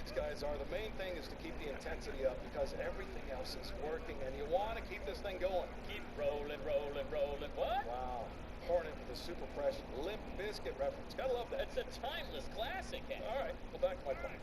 these guys are, the main thing is to keep the intensity up because everything else is working, and you want to keep this thing going. Keep rolling, rolling, rolling. What? Wow. Hornet with a super fresh Limp Bizkit reference. Gotta love that. It's a timeless classic. All right, well, back to my point.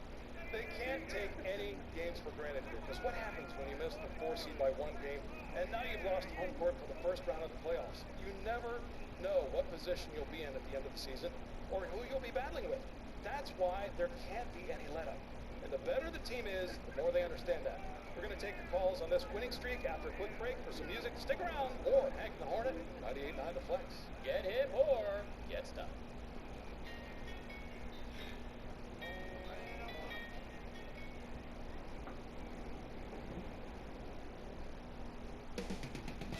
They can't take any games for granted here, because what happens when you miss the 4 seed by 1 game, and now you've lost home court for the first round of the playoffs? You never know what position you'll be in at the end of the season, or who you'll be battling with. That's why there can't be any let-up. And the better the team is, the more they understand that. We're going to take your calls on this winning streak after a quick break for some music. Stick around. More Hank and the Hornet, 98.9 The Flex. Get hit or get stuck.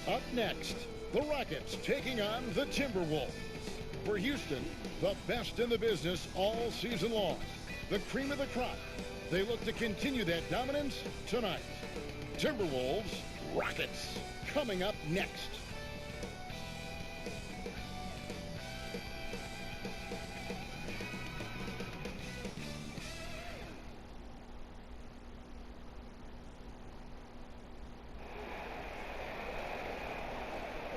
Up next, the Rockets taking on the Timberwolves. For Houston, the best in the business all season long. The cream of the crop. They look to continue that dominance tonight. Timberwolves, Rockets, coming up next.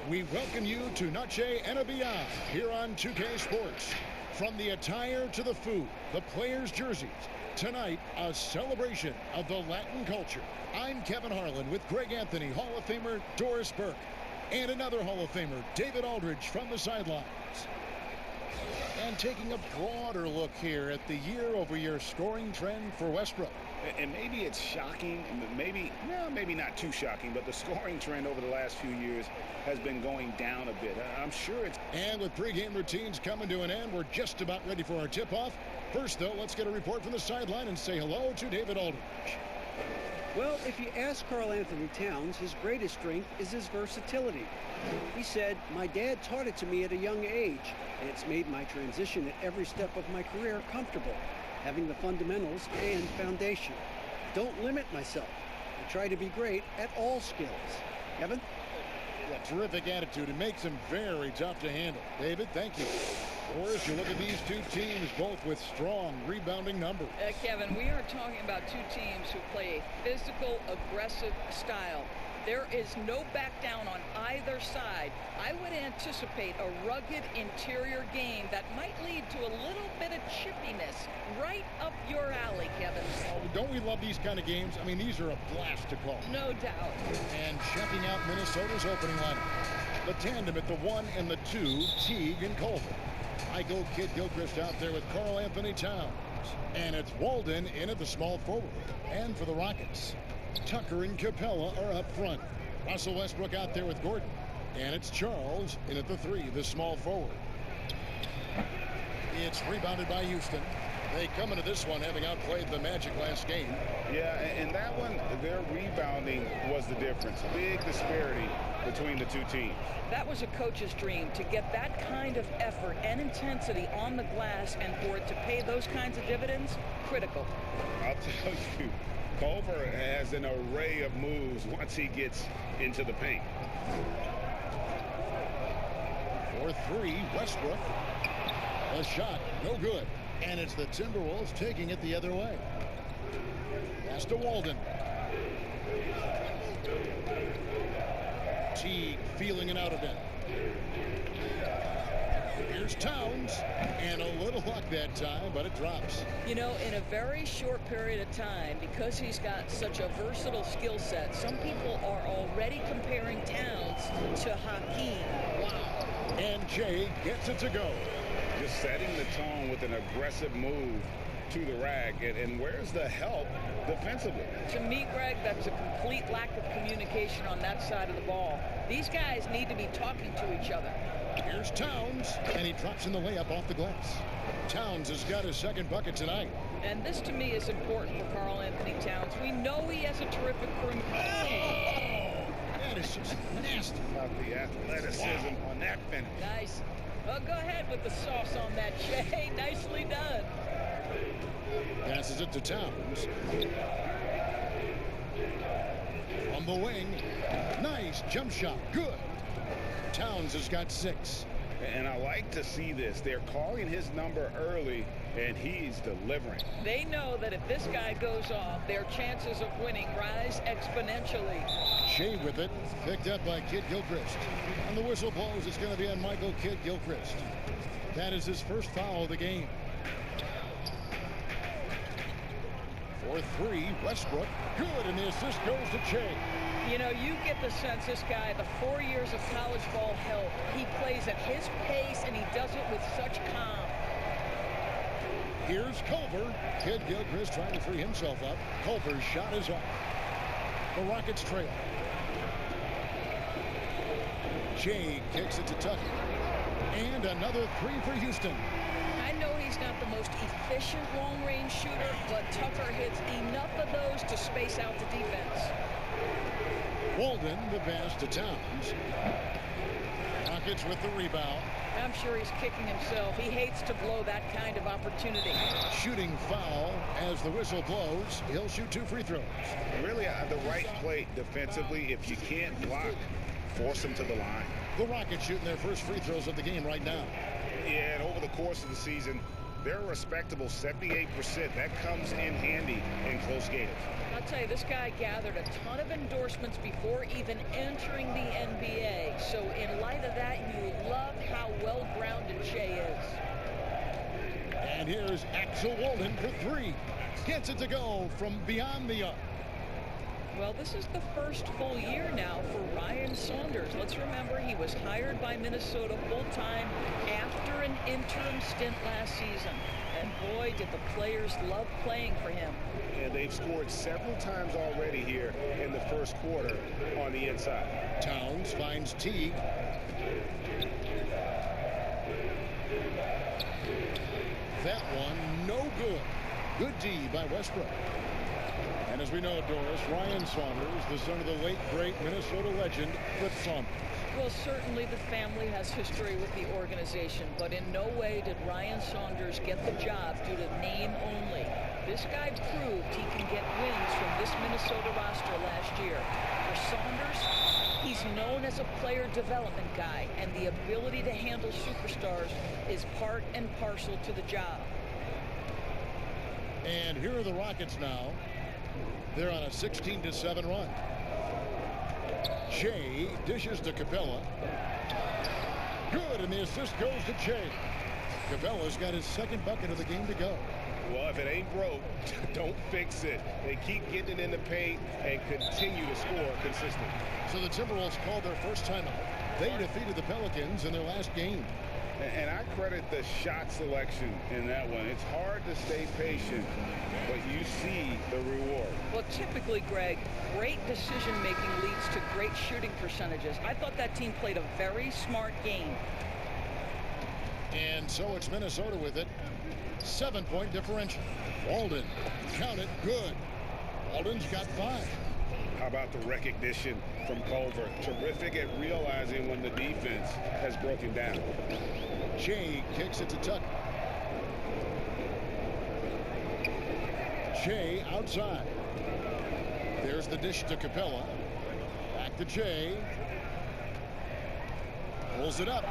We welcome you to Noche and Beyond here on 2K Sports. From the attire to the food, the players' jerseys, tonight a celebration of the Latin culture. I'm Kevin Harlan with Greg Anthony, Hall of Famer Doris Burke, and another Hall of Famer, David Aldridge, from the sidelines. And taking a broader look here at the year-over-year scoring trend for Westbrook. And maybe it's shocking, maybe not too shocking, but the scoring trend over the last few years has been going down a bit. I'm sure it's... And with pregame routines coming to an end, we're just about ready for our tip-off. First, though, let's get a report from the sideline and say hello to David Aldridge. Well, if you ask Karl Anthony Towns, his greatest strength is his versatility. He said, "My dad taught it to me at a young age, and it's made my transition at every step of my career comfortable, having the fundamentals and foundation. Don't limit myself. I try to be great at all skills." Kevin? Yeah, terrific attitude. It makes him very tough to handle. David, thank you. Boris, you look at these two teams, both with strong rebounding numbers. Kevin, we are talking about two teams who play a physical, aggressive style. There is no back down on either side. I would anticipate a rugged interior game that might lead to a little bit of chippiness right up your alley, Kevin. Oh, don't we love these kind of games? I mean, these are a blast to call. No doubt. And checking out Minnesota's opening lineup. The tandem at the 1 and the 2, Teague and Culver. I go Kid Gilchrist out there with Karl Anthony Towns. And it's Walden in at the small forward. And for the Rockets, Tucker and Capella are up front. Russell Westbrook out there with Gordon. And it's Charles in at the 3, the small forward. It's rebounded by Houston. They come into this one having outplayed the Magic last game. Yeah, and that one, their rebounding was the difference. Big disparity between the two teams. That was a coach's dream, to get that kind of effort and intensity on the glass, and for it to pay those kinds of dividends, critical. I'll tell you, Culver has an array of moves once he gets into the paint. For 3, Westbrook. A shot, no good. And it's the Timberwolves taking it the other way. Pass to Walden. Teague feeling it out of it. Here's Towns. And a little luck that time, but it drops. You know, in a very short period of time, because he's got such a versatile skill set, some people are already comparing Towns to Hakeem. Wow. And Jay gets it to go. Just setting the tone with an aggressive move to the rack. And where's the help defensively? To me, Greg, that's a complete lack of communication on that side of the ball. These guys need to be talking to each other. Here's Towns, and he drops in the layup off the glass. Towns has got his second bucket tonight. And this, to me, is important for Karl Anthony Towns. We know he has a terrific perimeter. Oh, that is just nasty. About the athleticism on that finish. Nice. Well, go ahead with the sauce on that, Jay. Nicely done. Passes it to Towns. From the wing. Nice jump shot. Good. Towns has got 6. And I like to see this. They're calling his number early and he's delivering. They know that if this guy goes off, their chances of winning rise exponentially. Shea with it, picked up by Kid Gilchrist. And the whistle blows. It's going to be on Michael Kid Gilchrist. That is his first foul of the game. For three, Westbrook. Good, and the assist goes to Shea. You know, you get the sense this guy, the 4 years of college ball helped. He plays at his pace, and he does it with such calm. Here's Culver. Kid Gilchrist trying to free himself up. Culver's shot is off. The Rockets trail. Shea kicks it to Tucker. And another three for Houston. I know he's not the most efficient long-range shooter, but Tucker hits enough of those to space out the defense. Walden, the pass to Towns. Rockets with the rebound. I'm sure he's kicking himself. He hates to blow that kind of opportunity. Shooting foul as the whistle blows. He'll shoot two free throws. Really the right play defensively. If you can't block, force him to the line. The Rockets shooting their first free throws of the game right now. Yeah, and over the course of the season, they're a respectable 78%. That comes in handy in close games. I'll tell you, this guy gathered a ton of endorsements before even entering the NBA. So in light of that, you love how well-grounded Shea is. And here's Axel Walden for three. Gets it to go from beyond the arc. Well, this is the first full year now for Ryan Saunders. Let's remember he was hired by Minnesota full-time after an interim stint last season. And boy, did the players love playing for him. And they've scored several times already here in the first quarter on the inside. Towns finds Teague. That one, no good. Good D by Westbrook. And as we know, Doris, Ryan Saunders, the son of the late, great Minnesota legend, Flip Saunders. Well, certainly the family has history with the organization, but in no way did Ryan Saunders get the job due to name only. This guy proved he can get wins from this Minnesota roster last year. For Saunders, he's known as a player development guy, and the ability to handle superstars is part and parcel to the job. And here are the Rockets now. They're on a 16-7 run. Shea dishes to Capella. Good, and the assist goes to Shea. Capella's got his second bucket of the game to go. Well, if it ain't broke, don't fix it. They keep getting it in the paint and continue to score consistently. So the Timberwolves called their first timeout. They defeated the Pelicans in their last game. And I credit the shot selection in that one. It's hard to stay patient, but you see the reward. Well, typically, Greg, great decision-making leads to great shooting percentages. I thought that team played a very smart game. And so it's Minnesota with it. 7-point differential. Walden, count it, good. Walden's got 5. How about the recognition from Culver? Terrific at realizing when the defense has broken down. Shea kicks it to Tucker. Shea outside. There's the dish to Capella. Back to Shea. Pulls it up.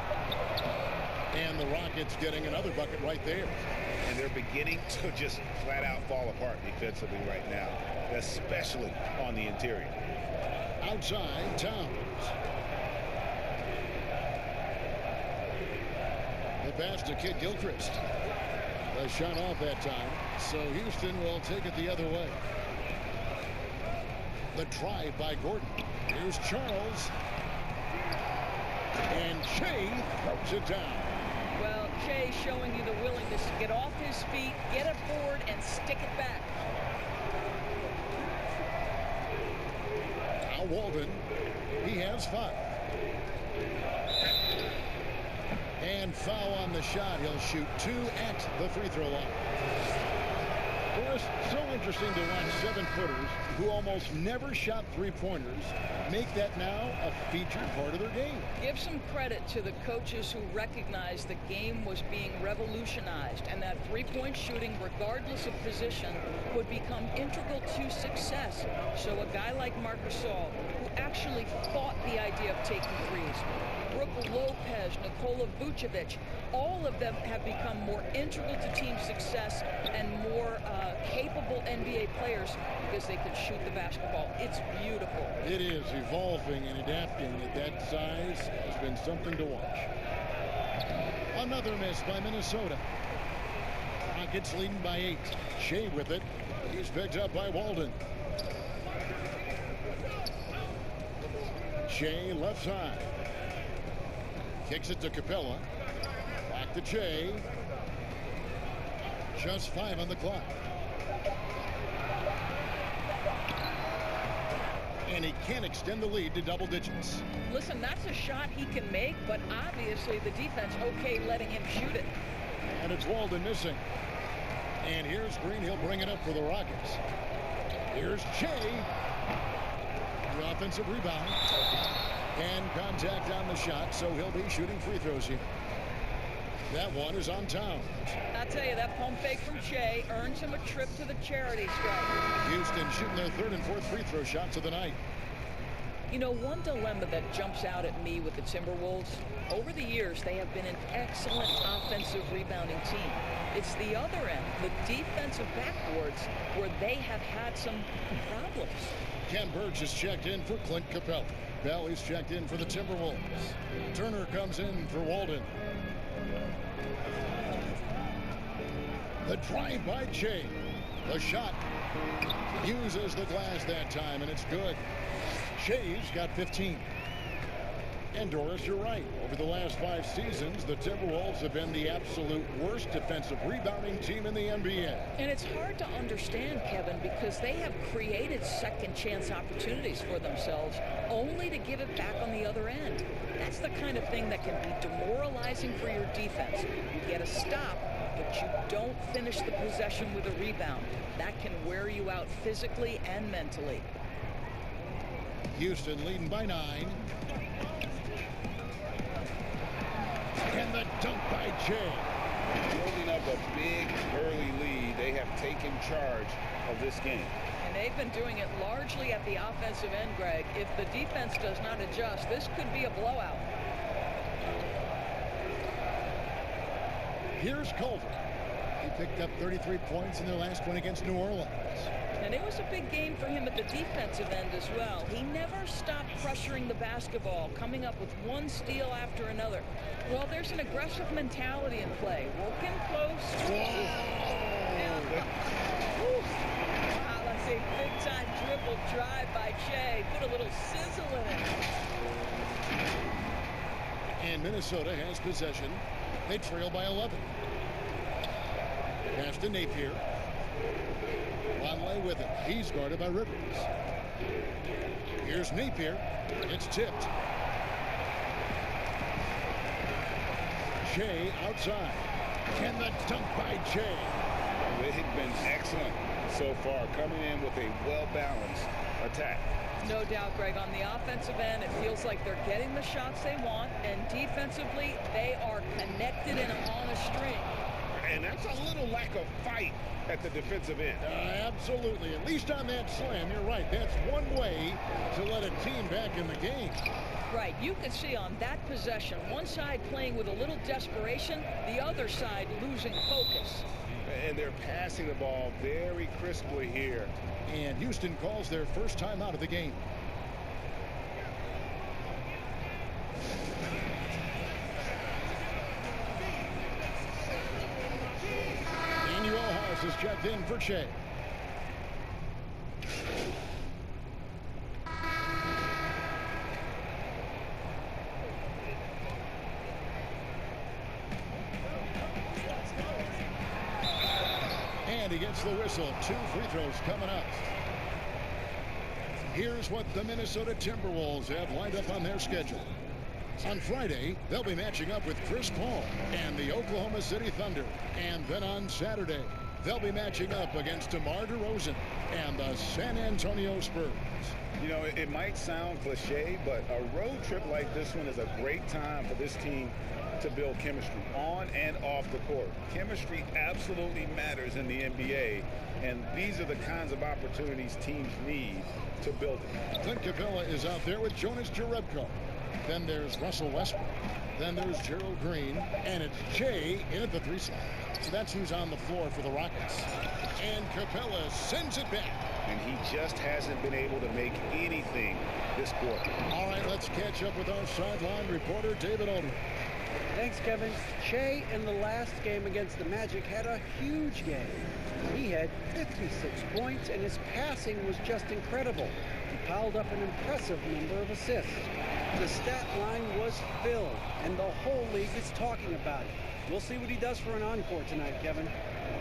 And the Rockets getting another bucket right there. And they're beginning to just flat out fall apart defensively right now, especially on the interior. Outside, Towns. The pass to Kid Gilchrist. The shot off that time, so Houston will take it the other way. The drive by Gordon. Here's Charles. And Shea throws it down. Well, Shea showing you the willingness to get off his feet, get a board, and stick it back. Now Walden, he has 5. And foul on the shot. He'll shoot 2 at the free throw line. The Chris, so interesting to watch 7-footers who almost never shot three-pointers make that now a featured part of their game. Give some credit to the coaches who recognized the game was being revolutionized and that three-point shooting, regardless of position, would become integral to success. So a guy like Marc Gasol, who actually fought the idea of taking threes, Brooke Lopez, Nikola Vucevic, all of them have become more integral to team success and more capable NBA players because they can shoot the basketball. It's beautiful. It is. Evolving and adapting at that size has been something to watch. Another miss by Minnesota. Rockets leading by 8. Shea with it. He's picked up by Walden. Shea left side. Kicks it to Capella. Back to Shea. Just 5 on the clock. And he can't extend the lead to double digits. Listen, that's a shot he can make, but obviously the defense okay letting him shoot it. And it's Walden missing. And here's Green. He'll bring it up for the Rockets. Here's Shea. The offensive rebound. And contact on the shot, so he'll be shooting free throws here. That one is on Towns. I'll tell you, that pump fake from Shea earns him a trip to the charity stripe. Houston shooting their 3rd and 4th free throw shots of the night. You know, one dilemma that jumps out at me with the Timberwolves, over the years, they have been an excellent offensive rebounding team. It's the other end, the defensive backboards, where they have had some problems. Ken Burge is checked in for Clint Capella. Bell is checked in for the Timberwolves. Turner comes in for Walden. The drive by Shea. The shot uses the glass that time, and it's good. Shea's got 15. And Doris, you're right. Over the last 5 seasons, the Timberwolves have been the absolute worst defensive rebounding team in the NBA. And it's hard to understand, Kevin, because they have created second chance opportunities for themselves only to give it back on the other end. That's the kind of thing that can be demoralizing for your defense. You get a stop, but you don't finish the possession with a rebound. That can wear you out physically and mentally. Houston leading by 9. And the dunk by Shea. Building up a big early lead, they have taken charge of this game. And they've been doing it largely at the offensive end, Greg. If the defense does not adjust, this could be a blowout. Here's Culver. He picked up 33 points in their last one against New Orleans. And it was a big game for him at the defensive end as well. He never stopped pressuring the basketball, coming up with one steal after another. Well, there's an aggressive mentality in play. Working close. Wow, let's see. Big-time dribble drive by Shea. Put a little sizzle in it. And Minnesota has possession. They trail by 11. Pass to Napier. Longley with it. He's guarded by Rivers. Here's Napier. It's tipped. Shea outside. And the dunk by Shea. They've been excellent so far, coming in with a well-balanced attack. No doubt, Greg. On the offensive end, it feels like they're getting the shots they want, and defensively, they are connected and on a string. And that's a little lack of fight at the defensive end. Absolutely. At least on that slam, you're right. That's one way to let a team back in the game. Right. You can see on that possession, one side playing with a little desperation, the other side losing focus. And they're passing the ball very crisply here. And Houston calls their first time out of the game. Is checked in for Shea. And he gets the whistle. 2 free throws coming up. Here's what the Minnesota Timberwolves have lined up on their schedule. On Friday, they'll be matching up with Chris Paul and the Oklahoma City Thunder. And then on Saturday, They'll be matching up against DeMar DeRozan and the San Antonio Spurs. You know, it might sound cliche, but a road trip like this one is a great time for this team to build chemistry on and off the court. Chemistry absolutely matters in the NBA, and these are the kinds of opportunities teams need to build it. Clint Capella is out there with Jonas Jerebko. Then there's Russell Westbrook. Then there's Gerald Green. And it's Jay in at the 3 slot. So that's who's on the floor for the Rockets. And Capella sends it back. And he just hasn't been able to make anything this quarter. All right, let's catch up with our sideline reporter, David Aldridge. Thanks, Kevin. Shea in the last game against the Magic had a huge game. He had 56 points, and his passing was just incredible. He piled up an impressive number of assists. The stat line was filled, and the whole league is talking about it. We'll see what he does for an encore tonight, Kevin.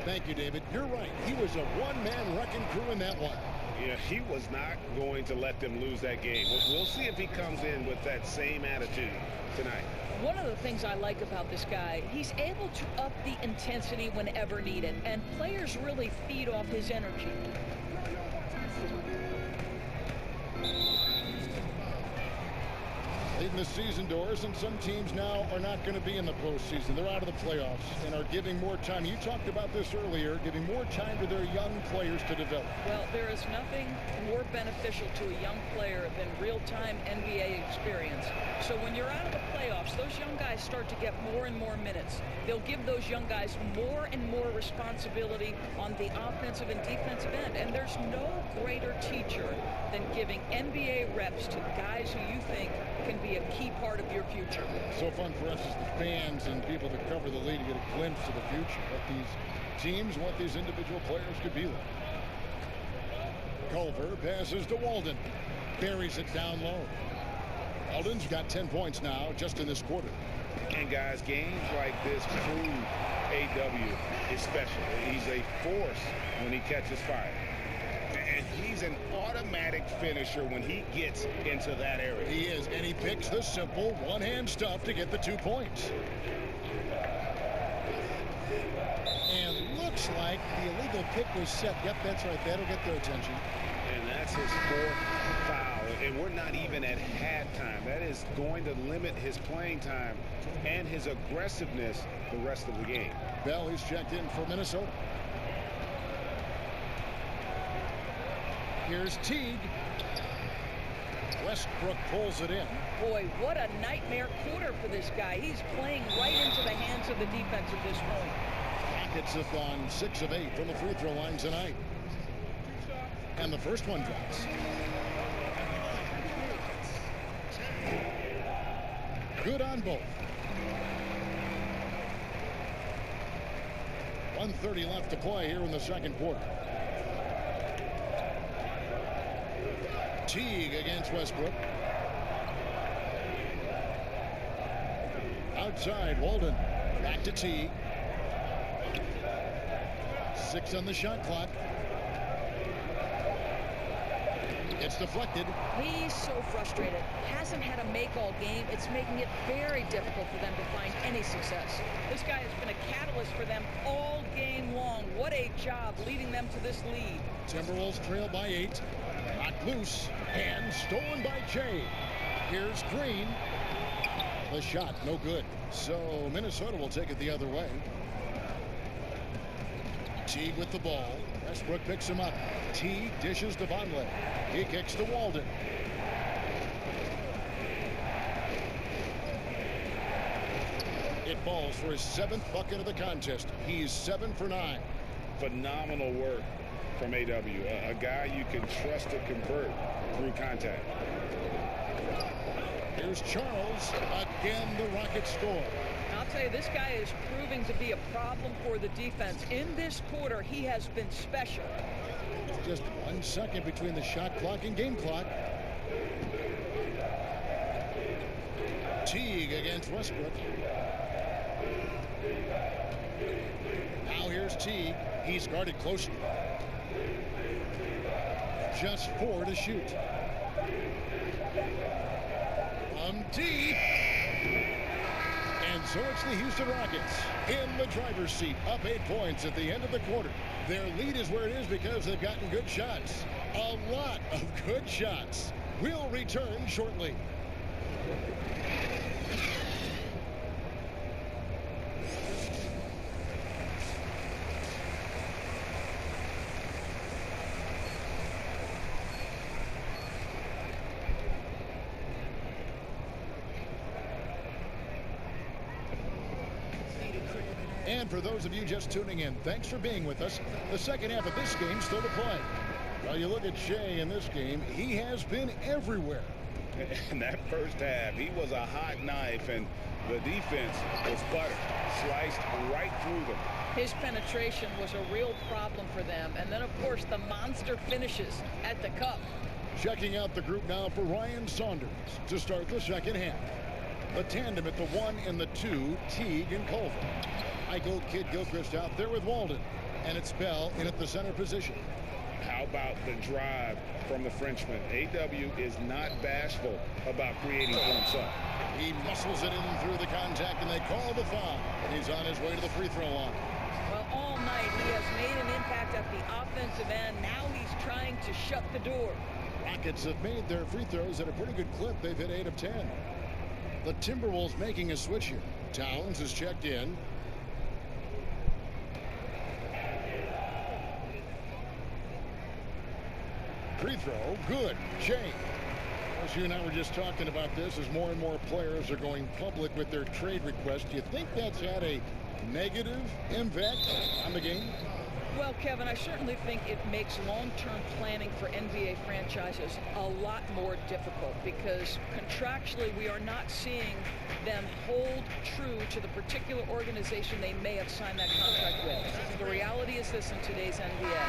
Thank you, David. You're right. He was a one-man wrecking crew in that one. Yeah, he was not going to let them lose that game. We'll see if he comes in with that same attitude tonight. One of the things I like about this guy, he's able to up the intensity whenever needed, and players really feed off his energy. Leading the season doors, and some teams now are not going to be in the postseason. They're out of the playoffs and are giving more time. You talked about this earlier, giving more time to their young players to develop. Well, there is nothing more beneficial to a young player than real-time NBA experience. So when you're out of the playoffs, those young guys start to get more and more minutes. They'll give those young guys more and more responsibility on the offensive and defensive end. And there's no greater teacher than giving NBA reps to guys who you think can be a key part of your future. So fun for us as the fans and people that cover the league to get a glimpse of the future, what these teams, what these individual players could be like. Culver passes to Walden. Buries it down low. Walden's got 10 points now just in this quarter. And guys, games like this prove AW is special. He's a force when he catches fire. And he's an automatic finisher when he gets into that area. He is, and he picks the simple one-hand stuff to get the 2 points. And looks like the illegal pick was set. Yep, that's right. That'll get their attention. And that's his 4th foul. And we're not even at halftime. That is going to limit his playing time and his aggressiveness the rest of the game. Bell is checked in for Minnesota. Here's Teague. Westbrook pulls it in. Boy, what a nightmare quarter for this guy. He's playing right into the hands of the defense at this point. Rockets have gone 6 of 8 from the free throw line tonight. And the first one drops. Good on both. 1:30 left to play here in the second quarter. Teague against Westbrook. Outside, Walden. Back to Teague. 6 on the shot clock. It's deflected. He's so frustrated. Hasn't had a make all game. It's making it very difficult for them to find any success. This guy has been a catalyst for them all game long. What a job leading them to this lead. Timberwolves trail by 8. Knocked loose and stolen by Jay. Here's Green. The shot, no good. So Minnesota will take it the other way. Teague with the ball. Westbrook picks him up. Teague dishes to Vonleh. He kicks to Walden. It falls for his 7th bucket of the contest. He's 7 for 9. Phenomenal work from AW. A guy you can trust to convert through contact. Here's Charles. Again, the Rockets score. I'll tell you, this guy is proving to be a problem for the defense. In this quarter, he has been special. Just 1 second between the shot clock and game clock. Teague against Westbrook. Now here's Teague. He's guarded closely. Just 4 to shoot. From deep. And so it's the Houston Rockets in the driver's seat, up 8 points at the end of the quarter. Their lead is where it is because they've gotten good shots. A lot of good shots. We'll return shortly. And for those of you just tuning in, thanks for being with us. The second half of this game still to play. Well, you look at Shea in this game, he has been everywhere. In that first half, he was a hot knife, and the defense was butter, sliced right through them. His penetration was a real problem for them. And then, of course, the monster finishes at the cup. Checking out the group now for Ryan Saunders to start the second half. The tandem at the 1 and the 2, Teague and Culver. Michael Kidd-Gilchrist out there with Walden. And it's Bell in at the center position. How about the drive from the Frenchman? A.W. is not bashful about creating for himself. He muscles it in through the contact, and they call the foul. He's on his way to the free throw line. Well, all night he has made an impact at the offensive end. Now he's trying to shut the door. Rockets have made their free throws at a pretty good clip. They've hit 8 of 10. The Timberwolves making a switch here. Towns is checked in. Free throw, good. Jay. As you and I were just talking about this, as more and more players are going public with their trade requests, do you think that's had a negative impact on the game? Well, Kevin, I certainly think it makes long-term planning for NBA franchises a lot more difficult because contractually we are not seeing them hold true to the particular organization they may have signed that contract with. The reality is this in today's NBA.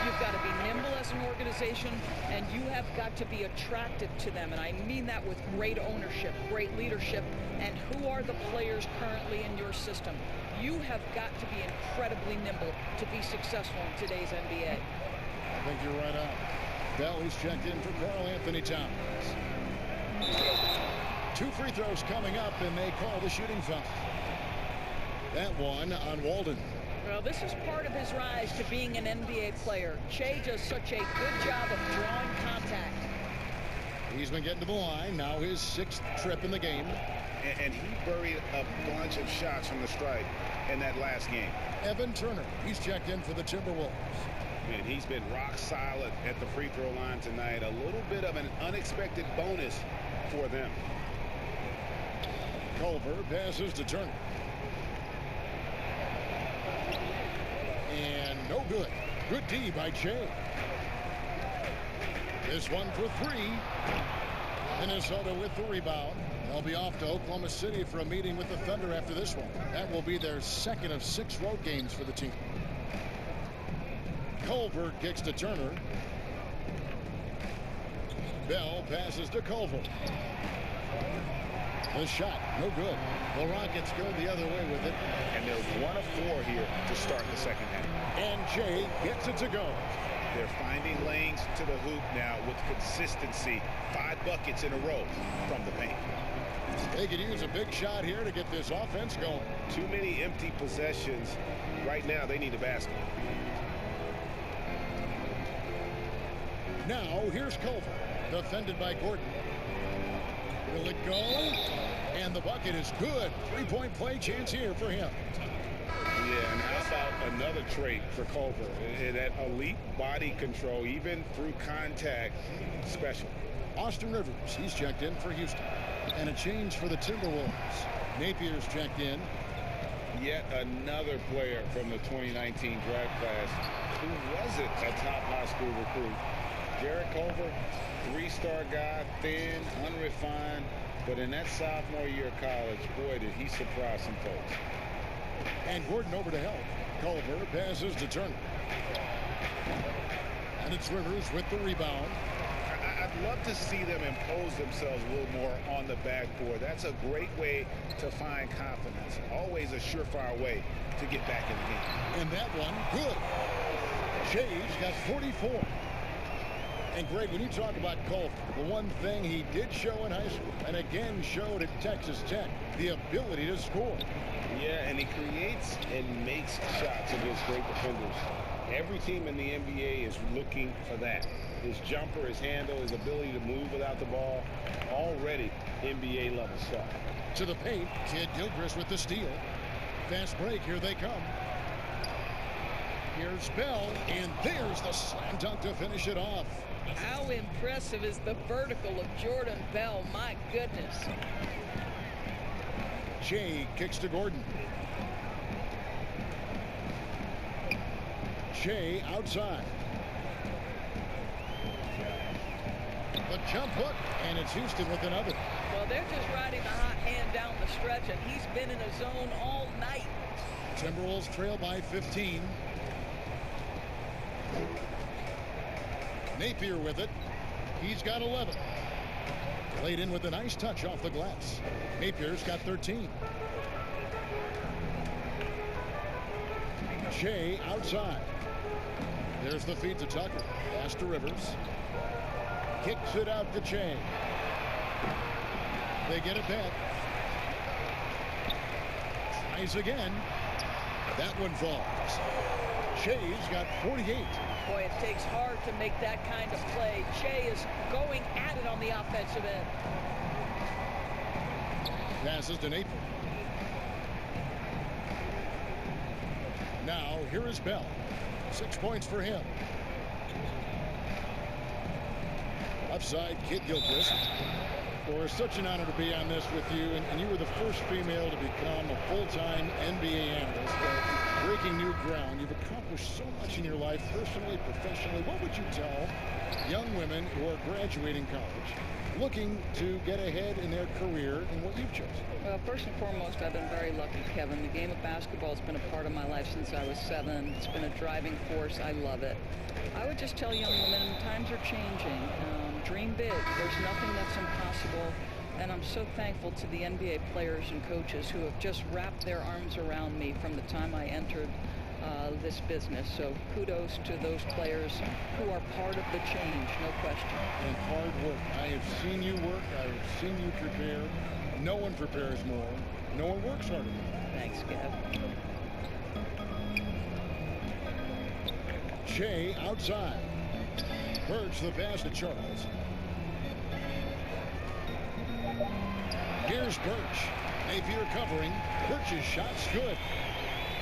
You've got to be nimble as an organization, and you have got to be attracted to them. And I mean that with great ownership, great leadership, and who are the players currently in your system. You have got to be incredibly nimble to be successful in today's NBA. I think you're right on. Bell is checked in for Karl Anthony Towns. 2 free throws coming up, and they call the shooting foul. That one on Walden. Well, this is part of his rise to being an NBA player. Shea does such a good job of drawing contact. He's been getting to the line. Now his 6th trip in the game. And he buried a bunch of shots from the stripe in that last game. Evan Turner, he's checked in for the Timberwolves. And he's been rock solid at the free throw line tonight. A little bit of an unexpected bonus for them. Culver passes to Turner. And no good. Good D by Shea. This one for 3. Minnesota with the rebound. They'll be off to Oklahoma City for a meeting with the Thunder after this one. That will be their 2nd of 6 road games for the team. Culver kicks to Turner. Bell passes to Culver. The shot, no good. The Rockets go the other way with it. And they're 1 of 4 here to start the second half. And Jay gets it to go. They're finding lanes to the hoop now with consistency. 5 buckets in a row from the paint. They could use a big shot here to get this offense going. Too many empty possessions. Right now, they need a basket. Now, here's Culver, defended by Gordon. Will it go? And the bucket is good. 3-point play chance here for him. Yeah, and how about another trait for Culver? That elite body control, even through contact, special. Austin Rivers, he's checked in for Houston. And a change for the Timberwolves. Napier's checked in. Yet another player from the 2019 draft class who wasn't a top high school recruit. Jarrett Culver, 3-star guy, thin, unrefined, but in that sophomore year of college, boy, did he surprise some folks. And Gordon over to help. Culver passes to Turner. And it's Rivers with the rebound. I'd love to see them impose themselves a little more on the backboard. That's a great way to find confidence. Always a surefire way to get back in the game. And that one, good. Shea's got 44. And Greg, when you talk about Culver, the one thing he did show in high school and again showed at Texas Tech, the ability to score. Yeah, and he creates and makes shots against great defenders. Every team in the NBA is looking for that. His jumper, his handle, his ability to move without the ball, already NBA level stuff. To the paint, Kid Gilchrist with the steal. Fast break, here they come. Here's Bell, and there's the slam dunk to finish it off. How impressive is the vertical of Jordan Bell? My goodness. Shea kicks to Gordon. Shea outside. The jump hook, and it's Houston with another. Well, they're just riding the hot hand down the stretch, and he's been in a zone all night. Timberwolves trail by 15. Napier with it. He's got 11. Laid in with a nice touch off the glass. Napier's got 13. Shea outside. There's the feed to Tucker. Pass to Rivers. Kicks it out to Shea. They get it back. Tries again. That one falls. Shea's got 48. Boy, it takes hard to make that kind of play. Shea is going at it on the offensive end. Passes to Napier. Now, here is Bell. 6 points for him. Upside, Kid Gilchrist. Well, it's such an honor to be on this with you, and you were the first female to become a full-time NBA analyst. Breaking new ground. You've accomplished so much in your life, personally, professionally. What would you tell young women who are graduating college, looking to get ahead in their career in what you've chosen? Well, first and foremost, I've been very lucky, Kevin. The game of basketball has been a part of my life since I was 7. It's been a driving force. I love it. I would just tell young women, times are changing. Dream big. There's nothing that's impossible. And I'm so thankful to the NBA players and coaches who have just wrapped their arms around me from the time I entered this business. So kudos to those players who are part of the change, no question. And hard work. I have seen you work. I have seen you prepare. No one prepares more. No one works harder. Thanks, Kev. Shea outside. Birch the pass to Charles. Here's Birch. Napier covering. Birch's shot's good.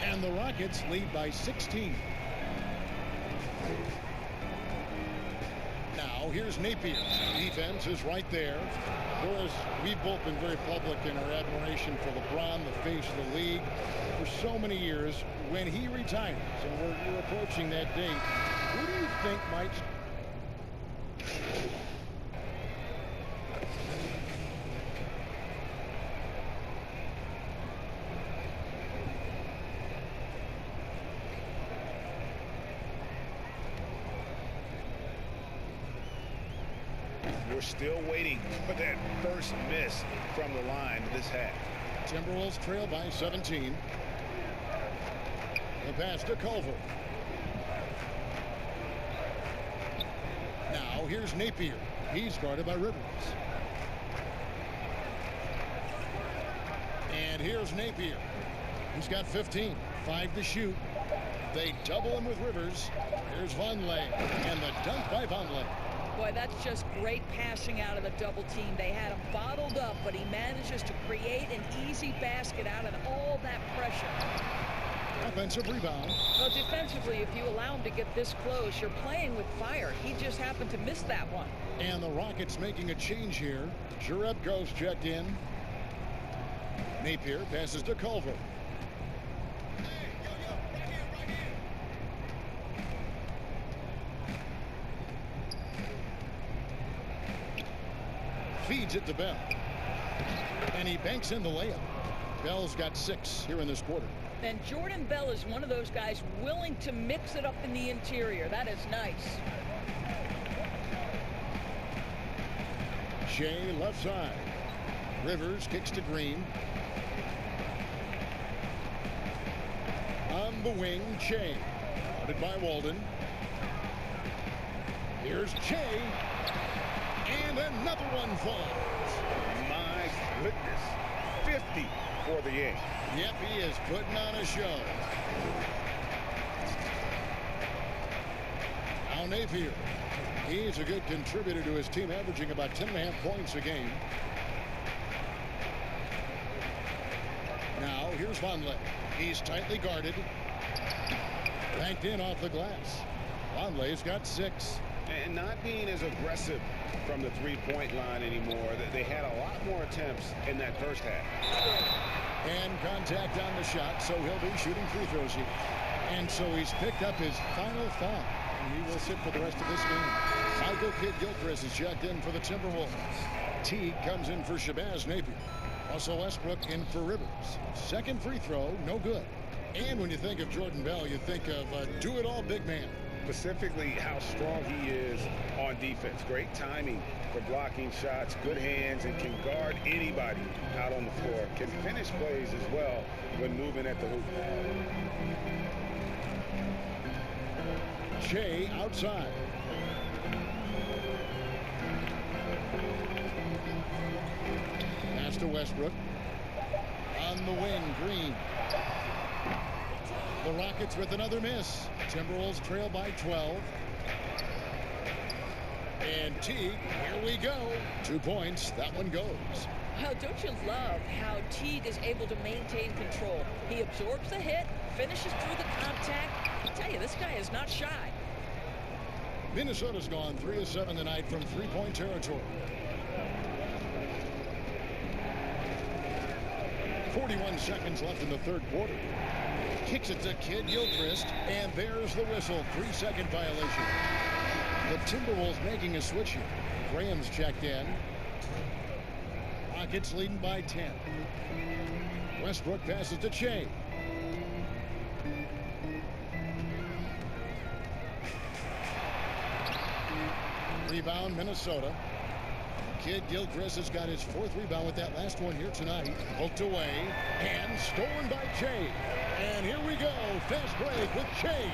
And the Rockets lead by 16. Now here's Napier. Defense is right there. Doris, we've both been very public in our admiration for LeBron, the face of the league, for so many years. When he retires, and we're approaching that date, who do you think might... We're still waiting for that first miss from the line this half. Timberwolves trail by 17. The pass to Culver. Now here's Napier. He's guarded by Rivers. And here's Napier. He's got 15. 5 to shoot. They double him with Rivers. Here's Vonleh. And the dunk by Vonleh. Boy, that's just great passing out of the double team. They had him bottled up, but he manages to create an easy basket out of all that pressure. Offensive rebound. Well, defensively, if you allow him to get this close, you're playing with fire. He just happened to miss that one. And the Rockets making a change here. Jerebko's checked in. Napier passes to Culver. Feeds it to Bell. And he banks in the layup. Bell's got 6 here in this quarter. And Jordan Bell is one of those guys willing to mix it up in the interior. That is nice. Shea left side. Rivers kicks to Green. On the wing, Shea. Guarded by Walden. Here's Che. And another one falls. My goodness. 50 for the game. Yep, he is putting on a show. Now Napier. He's a good contributor to his team, averaging about 10.5 points a game. Now, here's Vonleh. He's tightly guarded. Banked in off the glass. Vonleh's got 6. And not being as aggressive from the three-point line anymore. They had a lot more attempts in that first half. And contact on the shot, so he'll be shooting free throws here. And so he's picked up his final foul. And he will sit for the rest of this game. Michael Kidd-Gilchrist is checked in for the Timberwolves. Teague comes in for Shabazz Napier. Russell Westbrook in for Rivers. Second free throw, no good. And when you think of Jordan Bell, you think of a do-it-all big man. Specifically how strong he is on defense. Great timing for blocking shots, good hands, and can guard anybody out on the floor. Can finish plays as well when moving at the hoop. Che outside. Pass to Westbrook. On the wing, Green. The Rockets with another miss. Timberwolves trail by 12. And Teague, here we go. 2 points. That one goes. Well, don't you love how Teague is able to maintain control? He absorbs the hit, finishes through the contact. I tell you, this guy is not shy. Minnesota's gone 3 of 7 tonight from three-point territory. 41 seconds left in the third quarter. Kicks it to Kidd-Gilchrist, and there's the whistle. 3-second violation. The Timberwolves making a switch here. Graham's checked in. Rockets leading by 10. Westbrook passes to Che. Rebound, Minnesota. Kidd-Gilchrist has got his 4th rebound with that last one here tonight. Poked away and stolen by Che. And here we go. Fast break with Che.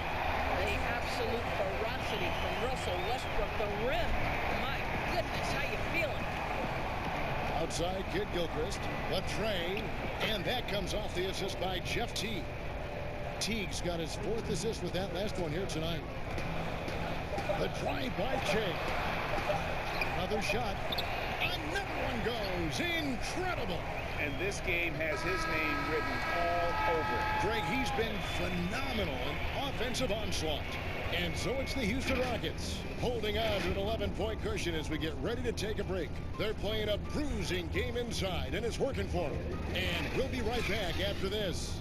The absolute ferocity from Russell Westbrook. The rim. My goodness, how you feeling? Outside Kidd-Gilchrist. Latre. And that comes off the assist by Jeff Teague. Teague's got his 4th assist with that last one here tonight. The drive by Che. Another shot. Another one goes. Incredible. And this game has his name written all over. Greg, he's been phenomenal in offensive onslaught. And so it's the Houston Rockets holding on to an 11-point cushion as we get ready to take a break. They're playing a bruising game inside, and it's working for them. And we'll be right back after this.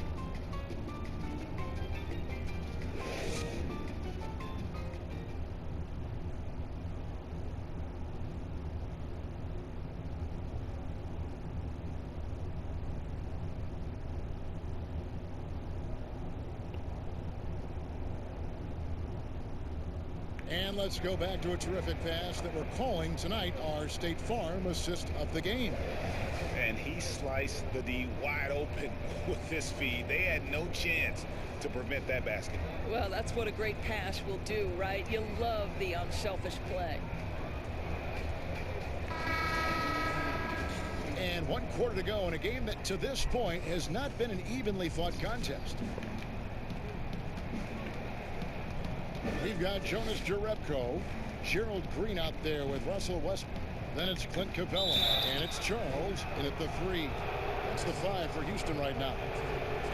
And let's go back to a terrific pass that we're calling tonight our State Farm assist of the game. And he sliced the D wide open with this feed. They had no chance to prevent that basket. Well, that's what a great pass will do, right? You love the unselfish play. And 1 quarter to go in a game that to this point has not been an evenly fought contest. We've got Jonas Jerebko, Gerald Green out there with Russell Westbrook. Then it's Clint Capella, and it's Charles in at the 3. That's the 5 for Houston right now.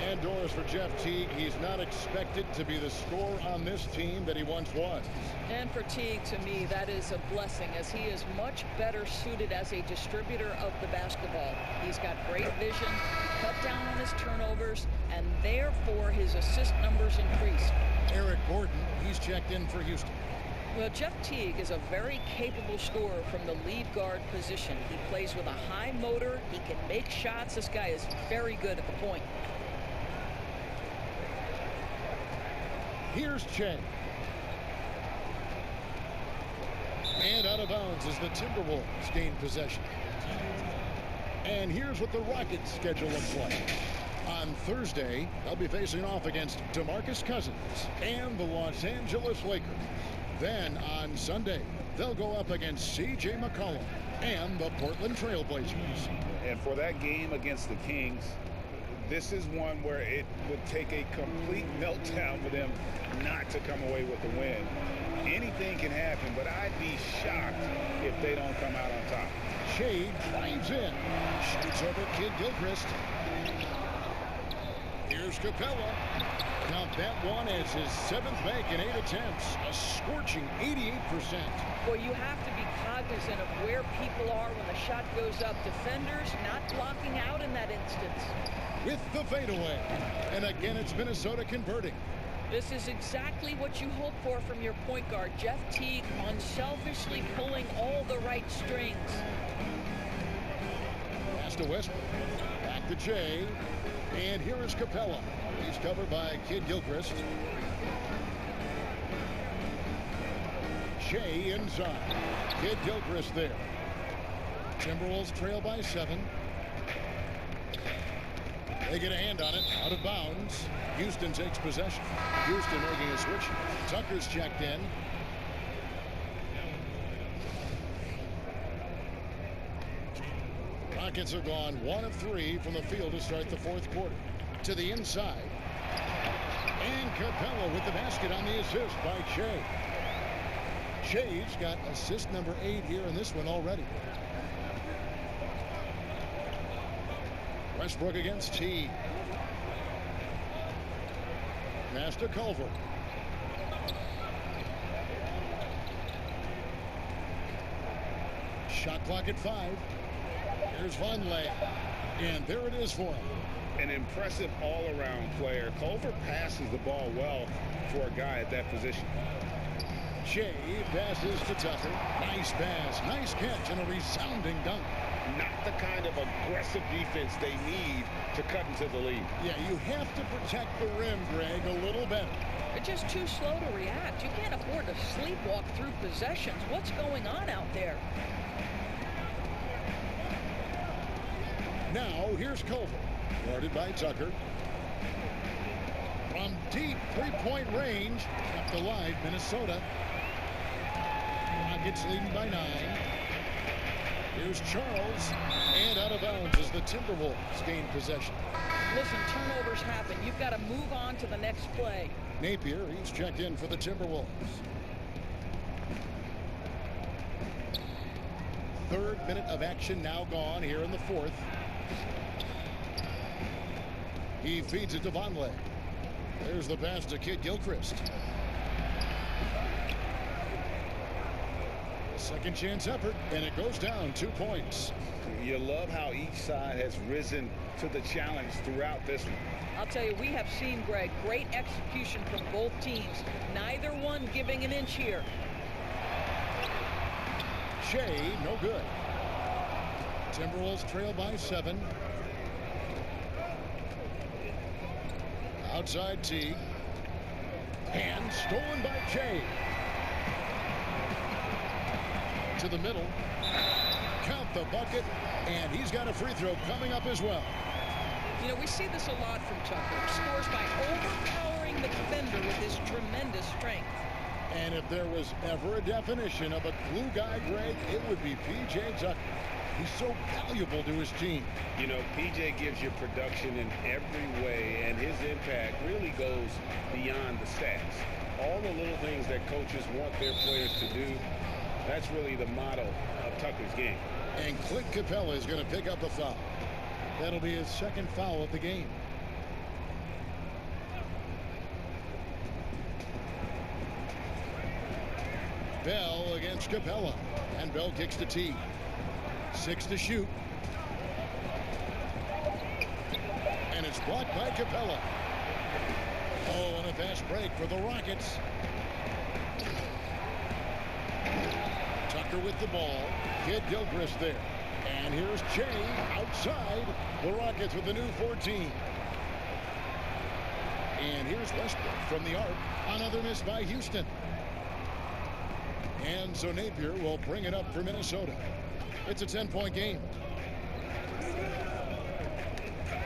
And doors for Jeff Teague. He's not expected to be the scorer on this team that he once was. And for Teague, to me, that is a blessing, as he is much better suited as a distributor of the basketball. He's got great vision, cut down on his turnovers, and therefore his assist numbers increase. Eric Gordon, he's checked in for Houston. Well, Jeff Teague is a very capable scorer from the lead guard position. He plays with a high motor. He can make shots. This guy is very good at the point. Here's Che. And out of bounds as the Timberwolves gain possession. And here's what the Rockets' schedule looks like. On Thursday, they'll be facing off against DeMarcus Cousins and the Los Angeles Lakers. Then on Sunday, they'll go up against C.J. McCollum and the Portland Trail Blazers. And for that game against the Kings, this is one where it would take a complete meltdown for them not to come away with the win. Anything can happen, but I'd be shocked if they don't come out on top. Shea drives in, shoots over Kid Gilchrist. Here's Capella. Count that one as his 7th make in 8 attempts, a scorching 88%. Well, you have to be cognizant of where people are when the shot goes up. Defenders not blocking out in that instance. With the fadeaway. And again, it's Minnesota converting. This is exactly what you hope for from your point guard. Jeff Teague unselfishly pulling all the right strings. Pass to Westbrook. Back to Jay. And here is Capella. He's covered by Kid Gilchrist. Shea inside. Kid Gilchrist there. Timberwolves trail by 7. They get a hand on it, out of bounds. Houston takes possession. Houston making a switch. Tucker's checked in. Rockets are gone 1 of 3 from the field to start the 4th quarter. To the inside. And Capella with the basket on the assist by Shea. Shea's got assist number 8 here in this one already. Westbrook against T. Pass to Culver. Shot clock at 5. Here's Vonleh. And there it is for him. An impressive all-around player. Culver passes the ball well for a guy at that position. Shea passes to Tucker. Nice pass, nice catch, and a resounding dunk. Not the kind of aggressive defense they need to cut into the lead. Yeah, you have to protect the rim, Greg, a little better. They're just too slow to react. You can't afford to sleepwalk through possessions. What's going on out there? Now, here's Culver. Guarded by Tucker. From deep three-point range, kept alive Minnesota. Rockets leading by 9. Here's Charles, and out of bounds as the Timberwolves gain possession. Listen, turnovers happen. You've got to move on to the next play. Napier, he's checked in for the Timberwolves. 3rd minute of action now gone here in the 4th. He feeds it to Vonleh. There's the pass to Kid Gilchrist. Second chance effort, and it goes down 2 points. You love how each side has risen to the challenge throughout this one. I'll tell you, we have seen, Greg, great execution from both teams. Neither one giving an inch here. Shea, no good. Timberwolves trail by 7. Outside Teague. And stolen by Jay. To the middle. Count the bucket. And he's got a free throw coming up as well. You know, we see this a lot from Tucker. Scores by overpowering the defender with his tremendous strength. And if there was ever a definition of a glue guy, Greg, it would be P.J. Tucker. He's so valuable to his team. You know, P.J. gives you production in every way, and his impact really goes beyond the stats. All the little things that coaches want their players to do, that's really the motto of Tucker's game. And Clint Capella is going to pick up a foul. That'll be his 2nd foul of the game. Bell against Capella. And Bell kicks to T. 6 to shoot. And it's blocked by Capella. Oh, and a fast break for the Rockets. Tucker with the ball. Kid Gilchrist there. And here's Jay outside. The Rockets with the new 14. And here's Westbrook from the arc. Another miss by Houston. And so Napier will bring it up for Minnesota. It's a 10-point game.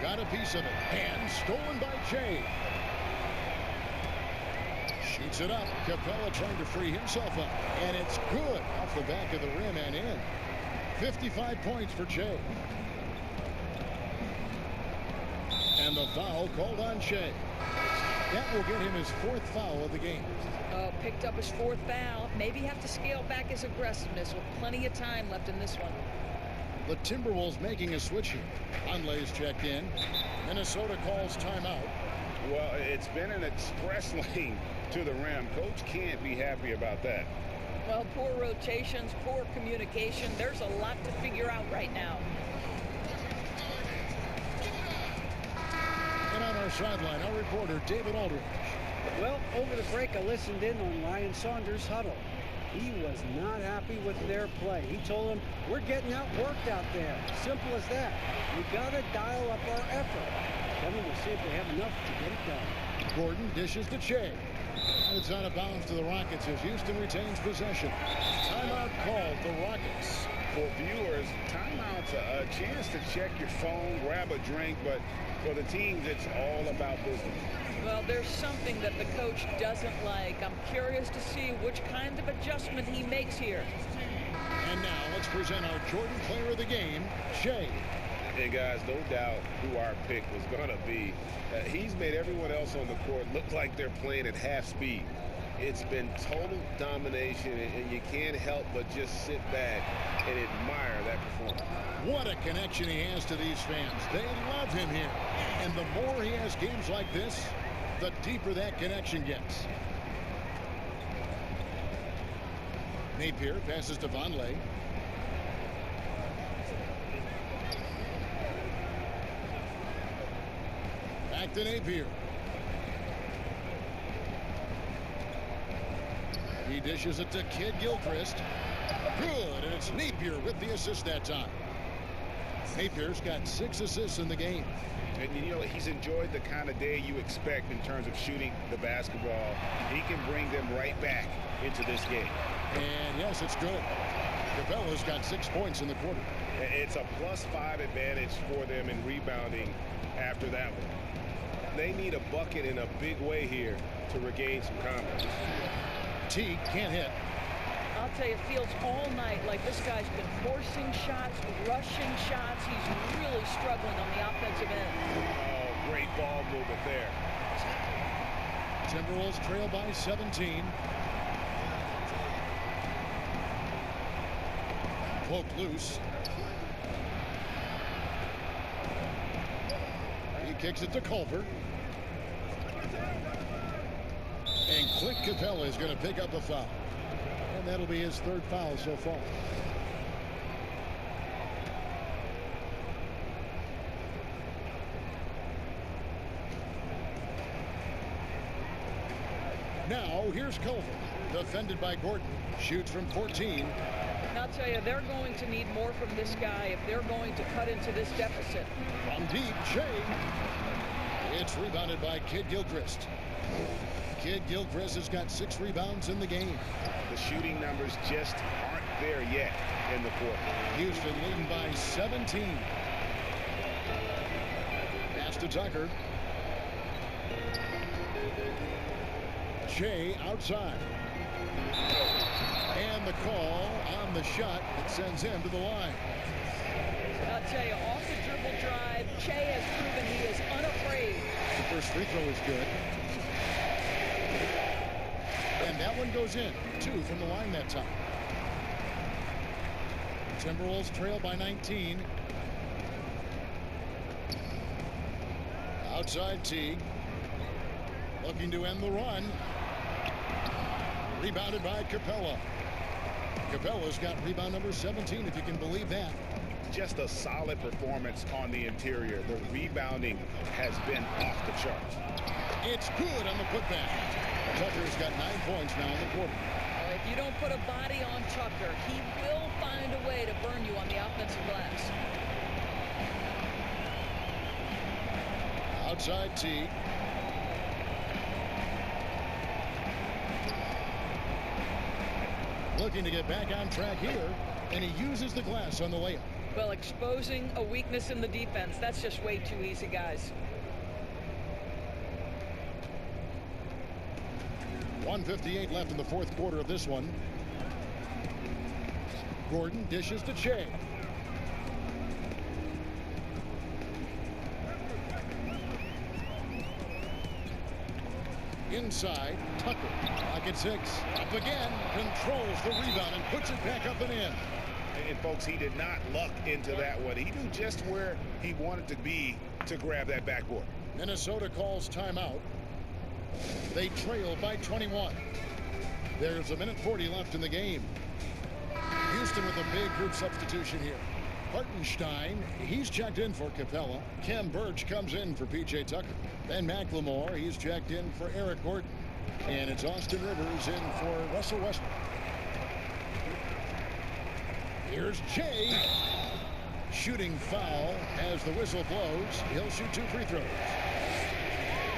Got a piece of it. And stolen by Jay. Shoots it up. Capella trying to free himself up. And it's good off the back of the rim and in. 55 points for Che. And the foul called on Che. That will get him his 4th foul of the game. Picked up his 4th foul. Maybe have to scale back his aggressiveness with plenty of time left in this one. The Timberwolves making a switch here. Conley's checked in. Minnesota calls timeout. Well, it's been an express lane to the rim. Coach can't be happy about that. Well, poor rotations, poor communication. There's a lot to figure out right now. And on our sideline, our reporter, David Aldridge. Well, over the break, I listened in on Ryan Saunders' huddle. He was not happy with their play. He told them, we're getting outworked out there. Simple as that. We got to dial up our effort. Then we'll see if they have enough to get it done. Gordon dishes to Che. And it's out of bounds to the Rockets as Houston retains possession. Timeout called the Rockets. For viewers, timeout's a chance to check your phone, grab a drink, but for the teams, it's all about business. Well, there's something that the coach doesn't like. I'm curious to see which kind of adjustment he makes here. And now let's present our Jordan Player of the Game, Che. Hey, guys, no doubt who our pick was going to be. He's made everyone else on the court look like they're playing at half speed. It's been total domination, and you can't help but just sit back and admire that performance. What a connection he has to these fans. They love him here. And the more he has games like this, the deeper that connection gets. Napier passes to Vonleh. Back to Napier. He dishes it to Kid Gilchrist. Good, and it's Napier with the assist that time. Napier's got 6 assists in the game. And, you know, he's enjoyed the kind of day you expect in terms of shooting the basketball. He can bring them right back into this game. And, yes, it's good. Capella's got 6 points in the quarter. It's a +5 advantage for them in rebounding after that one. They need a bucket in a big way here to regain some confidence. Teague can't hit. I'll tell you, it feels all night like this guy's been forcing shots, rushing shots. He's really struggling on the offensive end. Oh, great ball movement there. Timberwolves trail by 17. Poked loose. He kicks it to Culver. And Clint Capella is going to pick up a foul. And that'll be his 3rd foul so far. Now, here's Culver. Defended by Gordon. Shoots from 14. And I'll tell you, they're going to need more from this guy if they're going to cut into this deficit. From deep, Che. It's rebounded by Kid Gilchrist. Kid Gilchrist has got 6 rebounds in the game. The shooting numbers just aren't there yet in the quarter. Houston leading by 17. Pass to Tucker. Che outside. And the call on the shot that sends him to the line. I'll tell you, off the dribble drive, Che has proven he is unafraid. The first free throw is good. And that one goes in. 2 from the line that time. Timberwolves trail by 19. Outside Teague. Looking to end the run. Rebounded by Capella. Capella's got rebound number 17, if you can believe that. Just a solid performance on the interior. The rebounding has been off the charts. It's good on the putback. Tucker's got 9 points now in the quarter. If you don't put a body on Tucker, he will find a way to burn you on the offensive glass. Outside Teague. Looking to get back on track here, and he uses the glass on the layup. Well, exposing a weakness in the defense, that's just way too easy, guys. 1:58 left in the fourth quarter of this one. Gordon dishes to Che. Inside, Tucker. Pocket 6. Up again. Controls the rebound and puts it back up and in. And folks, he did not luck into that one. He knew just where he wanted to be to grab that backboard. Minnesota calls timeout. They trail by 21. There's 1:40 left in the game. Houston with a big group substitution here. Hartenstein, he's checked in for Capella. Kem Birch comes in for P.J. Tucker. Ben McLemore, he's checked in for Eric Gordon. And it's Austin Rivers in for Russell Westbrook. Here's Jay. Shooting foul as the whistle blows. He'll shoot 2 free throws.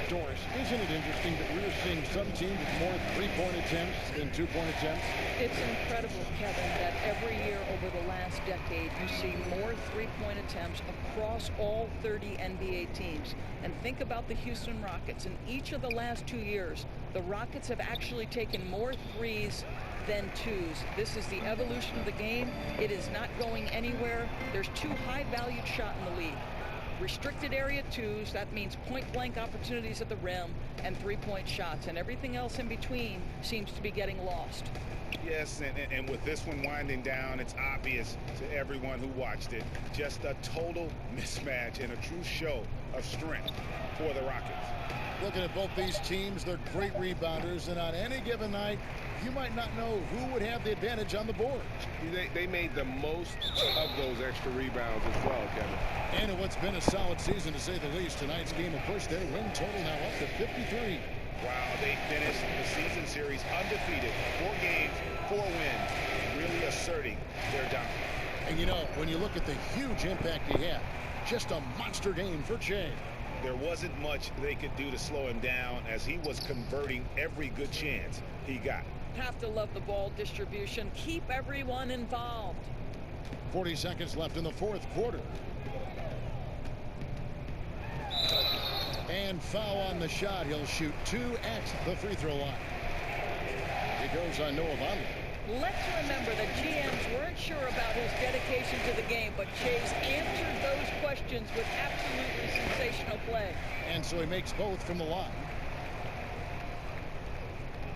Doris, isn't it interesting that we're seeing some teams with more 3-point attempts than 2-point attempts? It's incredible, Kevin, that every year over the last decade you see more 3-point attempts across all 30 NBA teams. And think about the Houston Rockets. In each of the last 2 years, the Rockets have actually taken more threes than 2s. This is the evolution of the game. It is not going anywhere. There's 2 high-valued shots in the league. Restricted area 2s, that means point-blank opportunities at the rim, and 3-point shots. And everything else in between seems to be getting lost. Yes, and with this one winding down, it's obvious to everyone who watched it. Just a total mismatch and a true show of strength for the Rockets. Looking at both these teams, they're great rebounders, and on any given night, you might not know who would have the advantage on the board. They made the most of those extra rebounds as well, Kevin. And in what's been a solid season, to say the least, tonight's game will push their win total now up to 53. Wow, they finished the season series undefeated. 4 games, 4 wins, really asserting their dominance. And you know, when you look at the huge impact he had, just a monster game for Che. There wasn't much they could do to slow him down as he was converting every good chance he got. Have to love the ball distribution. Keep everyone involved. 40 seconds left in the fourth quarter. And foul on the shot. He'll shoot 2 at the free throw line. He goes on Noah Vonleh. Let's remember that GMs weren't sure about his dedication to the game, but Chase answered those questions with absolutely sensational play. And so he makes both from the line.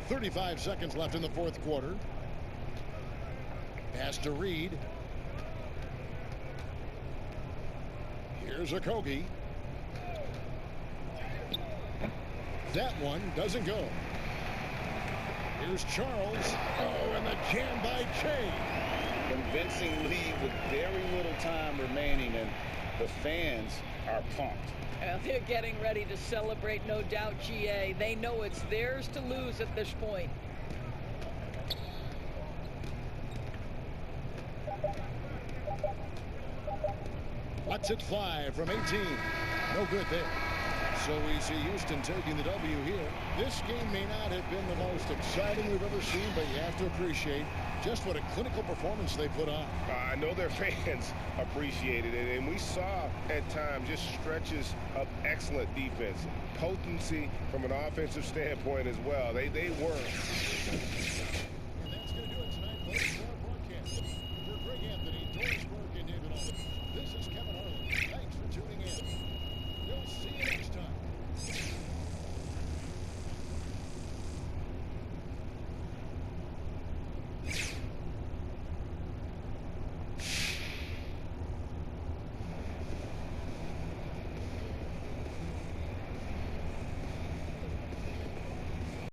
35 seconds left in the fourth quarter. Pass to Reed. Here's Okogie. That one doesn't go. Here's Charles. Oh, and the jam by Che. Convincing lead with very little time remaining, and the fans are pumped. Well, they're getting ready to celebrate, no doubt, GA. They know it's theirs to lose at this point. Lets it fly from 18. No good there. So we see Houston taking the W here. This game may not have been the most exciting we've ever seen, but you have to appreciate just what a clinical performance they put on. I know their fans appreciated it, and we saw at times just stretches of excellent defense. Potency from an offensive standpoint as well. They were